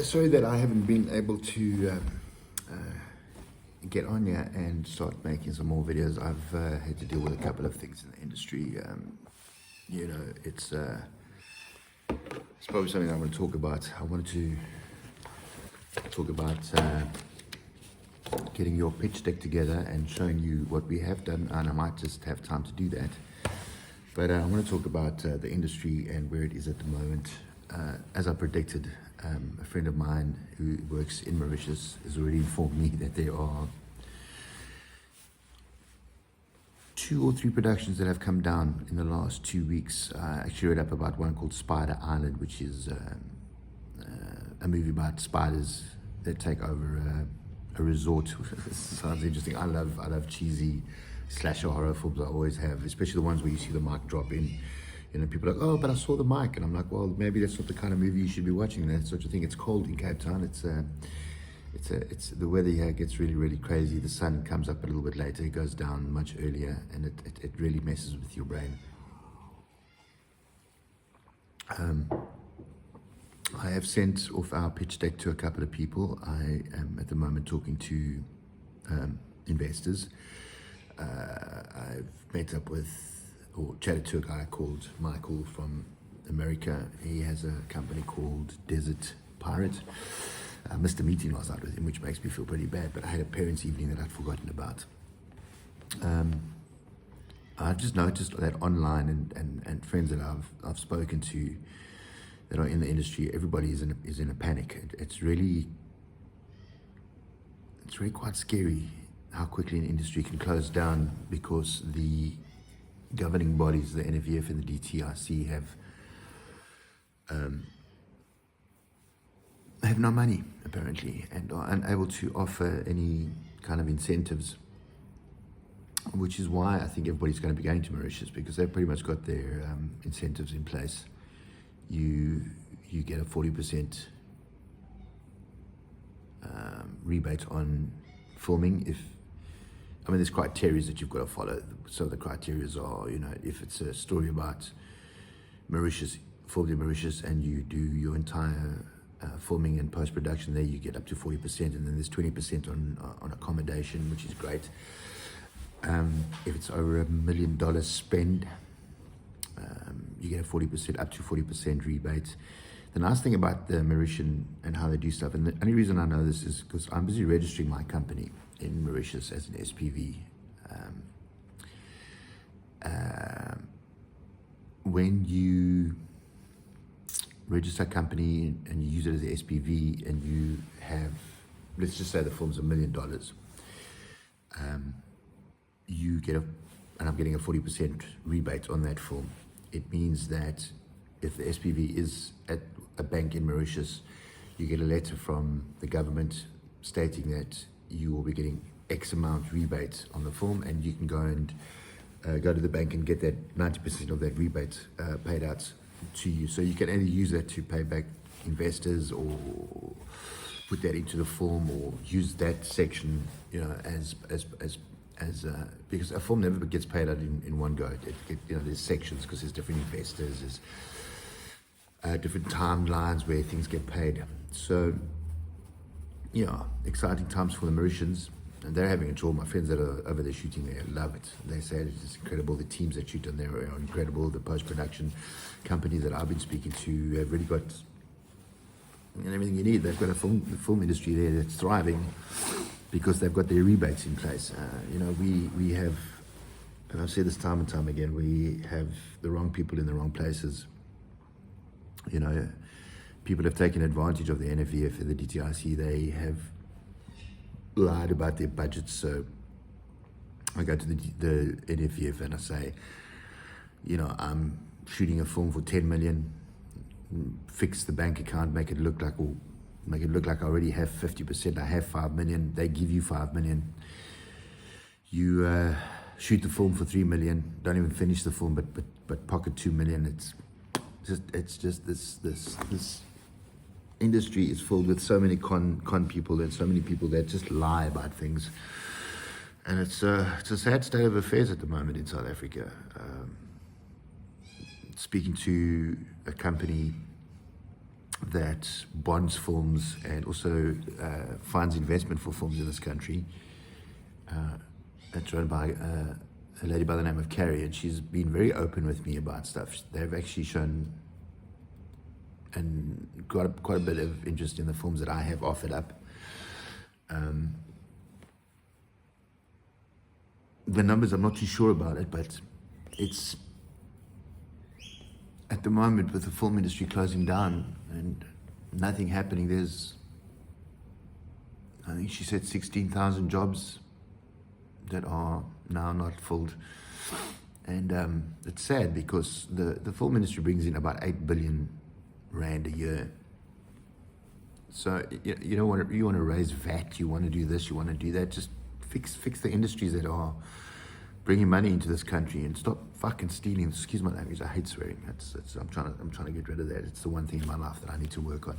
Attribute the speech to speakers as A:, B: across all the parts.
A: Sorry that I haven't been able to get on here and start making some more videos. I've had to deal with a couple of things in the industry. It's probably something I want to talk about. I wanted to talk about getting your pitch deck together and showing you what we have done, and I might just have time to do that. But I want to talk about the industry and where it is at the moment. As I predicted, a friend of mine who works in Mauritius has already informed me that there are 2 or 3 productions that have come down in the last 2 weeks. I actually read up about one called Spider Island, which is a movie about spiders that take over a resort. Sounds interesting. I love cheesy slasher horror films. I always have, especially the ones where you see the mic drop in. You know, people are like, oh, but I saw the mic, and I'm like, well, maybe that's not the kind of movie you should be watching. That's such a thing. It's cold in Cape Town. It's the weather here gets really, really crazy. The sun comes up a little bit later, it goes down much earlier, and it really messes with your brain. I have sent off our pitch deck to a couple of people. I am at the moment talking to investors. I've met up with or chatted to a guy called Michael from America. He has a company called Desert Pirate. I missed a meeting last night with him, which makes me feel pretty bad, but I had a parents' evening that I'd forgotten about. I've just noticed that online and friends that I've spoken to that are in the industry, everybody is in a panic. It's really quite scary how quickly an industry can close down because the governing bodies, the NFVF and the DTIC, have no money apparently and are unable to offer any kind of incentives, which is why I think everybody's going to be going to Mauritius, because they've pretty much got their incentives in place. You get a 40% rebate on filming. There's criteria that you've got to follow. So the criteria are, if it's a story about Mauritius, filmed in Mauritius, and you do your entire filming and post-production there, you get up to 40%, and then there's 20% on accommodation, which is great. If it's over $1 million spend, you get a 40%, up to 40% rebate. The nice thing about the Mauritian and how they do stuff, and the only reason I know this is because I'm busy registering my company in Mauritius as an SPV. When you register a company and you use it as an SPV and you have, let's just say the film's $1 million, you get and I'm getting a 40% rebate on that film. It means that if the SPV is at a bank in Mauritius, you get a letter from the government stating that you will be getting X amount rebate on the film, and you can go and go to the bank and get that 90% of that rebate paid out to you. So you can either use that to pay back investors or put that into the film or use that section, as because a film never gets paid out in one go. There's sections because there's different investors, there's different timelines where things get paid. So, exciting times for the Mauritians, and they're having a tour. My friends that are over there shooting there love it. They say it's just incredible. The teams that shoot on there are incredible. The post-production companies that I've been speaking to have really got everything you need. They've got the film industry there that's thriving because they've got their rebates in place. We have, and I've said this time and time again, we have the wrong people in the wrong places. People have taken advantage of the NFVF and the DTIC. They have lied about their budgets. So I go to the NFVF and I say, I'm shooting a film for 10 million, fix the bank account, make it look like I already have 50%. I have 5 million. They give you 5 million. You shoot the film for 3 million. Don't even finish the film, but pocket 2 million. It's just this industry is filled with so many con people and so many people that just lie about things, and it's a sad state of affairs at the moment in South Africa. Speaking to a company that bonds films and also funds investment for films in this country. It's run by a lady by the name of Carrie, and she's been very open with me about stuff. They've actually shown and got quite a bit of interest in the films that I have offered up. The numbers, I'm not too sure about it, but it's at the moment with the film industry closing down and nothing happening. There's, I think she said 16,000 jobs that are now not filled. And it's sad because the film industry brings in about 8 billion rand a year. So you don't want to, you want to raise VAT, you want to do this, you want to do that. Just fix the industries that are bringing money into this country and stop fucking stealing. Excuse my language, I hate swearing. I'm trying to get rid of that. It's the one thing in my life that I need to work on.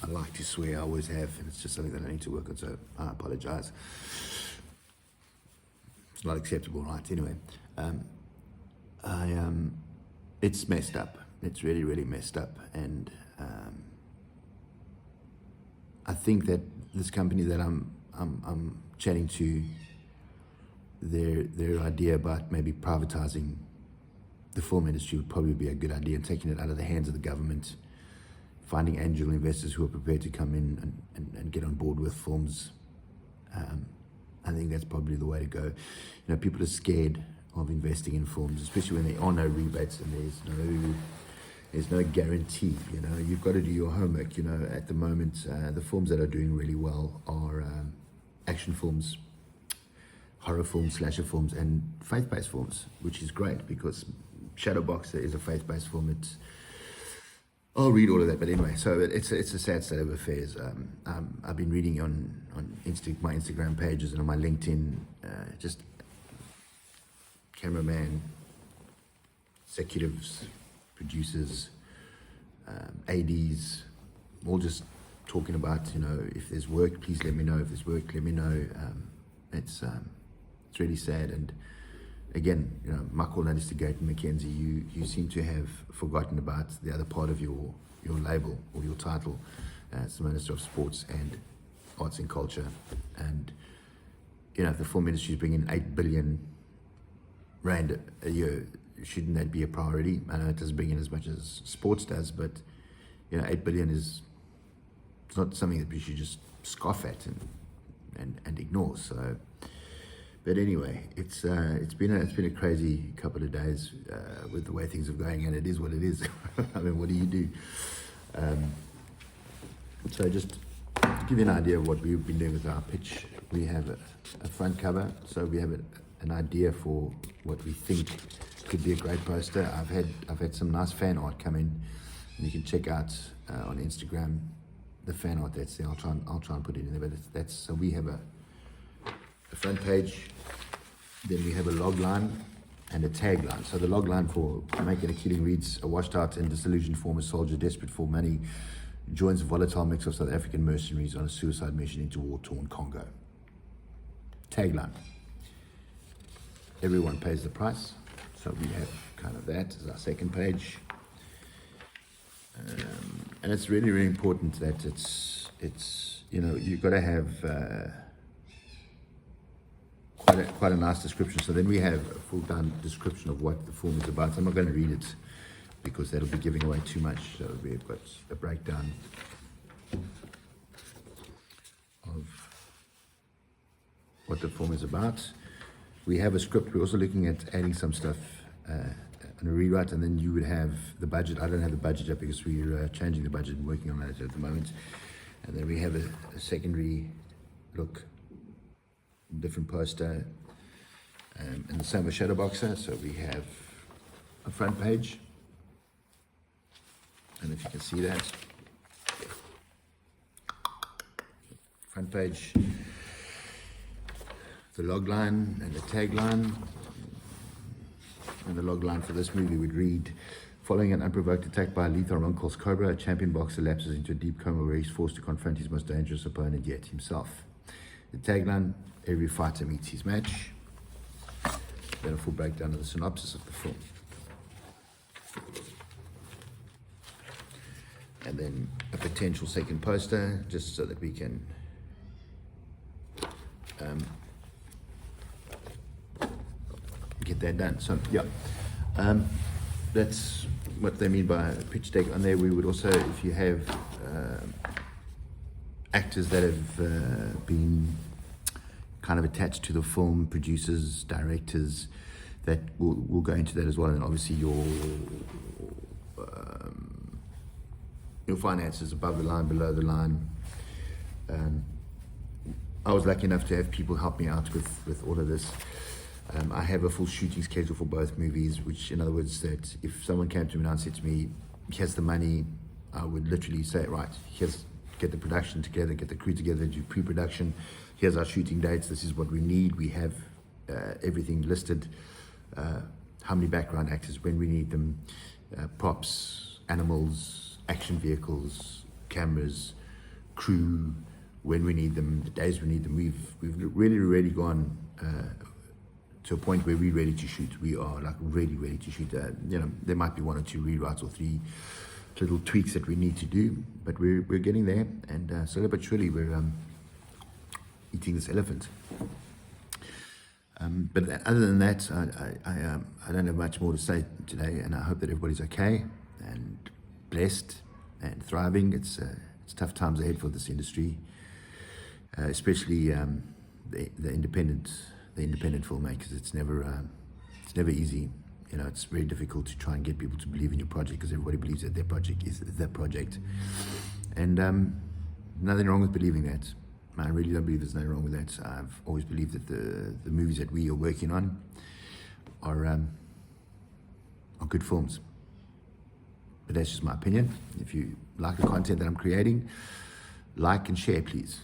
A: I like to swear, I always have, and it's just something that I need to work on, so I apologize. It's not acceptable, right? Anyway, it's messed up. It's really, really messed up, and I think that this company that I'm chatting to, their idea about maybe privatizing the film industry would probably be a good idea, and taking it out of the hands of the government, finding angel investors who are prepared to come in and get on board with films. I think that's probably the way to go. You know, people are scared of investing in films, especially when there are no rebates and there's no guarantee. You know, you've got to do your homework. You know, at the moment, the films that are doing really well are action films, horror films, slasher films, and faith-based films, which is great because Shadowboxer is a faith-based film. I'll read all of that, but anyway, so it's a sad state of affairs. I've been reading on my Instagram pages and on my LinkedIn, just cameraman, executives, producers, ADs, all just talking about, you know, if there's work, please let me know. If there's work, let me know. It's really sad. And again, you know, Michael Gate and Mackenzie, you seem to have forgotten about the other part of your label or your title as the Minister of Sports and Arts and Culture. And, you know, if the film industry is bringing in 8 billion rand a year, shouldn't that be a priority? I know it doesn't bring in as much as sports does, but, you know, 8 billion it's not something that we should just scoff at and ignore. So, but anyway, it's been a crazy couple of days with the way things are going, and it is what it is. I mean, what do you do? So just to give you an idea of what we've been doing with our pitch, we have a front cover. So we have an idea for what we think could be a great poster. I've had some nice fan art come in, and you can check out on Instagram the fan art that's there. I'll try and put it in there. But that's so we have a front page, then we have a log line and a tagline. So the log line for Making a Killing reads: a washed out and disillusioned former soldier desperate for money joins a volatile mix of South African mercenaries on a suicide mission into war-torn Congo. Tagline: everyone pays the price. So we have kind of that as our second page. And it's really, really important that it's you know, you've got to have quite a nice description. So then we have a full-down description of what the film is about. I'm not going to read it because that'll be giving away too much. So we've got a breakdown of what the film is about. We have a script. We're also looking at adding some stuff on a rewrite, and then you would have the budget. I don't have the budget yet because we're changing the budget and working on that at the moment. And then we have a secondary look, different poster, and the same with Shadowboxer. So we have a front page, and if you can see that, front page, the log line and the tagline. And the log line for this movie would read: following an unprovoked attack by a lethal Runkel's Cobra, a champion boxer lapses into a deep coma where he's forced to confront his most dangerous opponent yet, himself. The tagline: every fighter meets his match. Then a full breakdown of the synopsis of the film. and then a potential second poster, just so that we can get that done. So yeah, that's what they mean by pitch deck. On there, we would also, if you have actors that have been kind of attached to the film, producers, directors, that will go into that as well. And obviously your finances above the line, below the line. I was lucky enough to have people help me out with all of this. I have a full shooting schedule for both movies, which in other words, that if someone came to me now and said to me, here's the money, I would literally say, right, here's, get the production together, get the crew together, do pre-production, here's our shooting dates, this is what we need, we have everything listed, how many background actors, when we need them, props, animals, action vehicles, cameras, crew, when we need them, the days we need them. We've really gone to a point where we're ready to shoot. We are like really ready to shoot. There might be one or two rewrites or three little tweaks that we need to do, but we're getting there, and slowly but surely we're eating this elephant. But other than that, I don't have much more to say today, and I hope that everybody's okay and blessed and thriving. It's tough times ahead for this industry, especially the independent filmmakers. It's never easy. It's very difficult to try and get people to believe in your project, because everybody believes that their project is their project, and nothing wrong with believing that. I really don't believe there's nothing wrong with that. I've always believed that the movies that we are working on are good films. But that's just my opinion. If you like the content that I'm creating, like and share, please.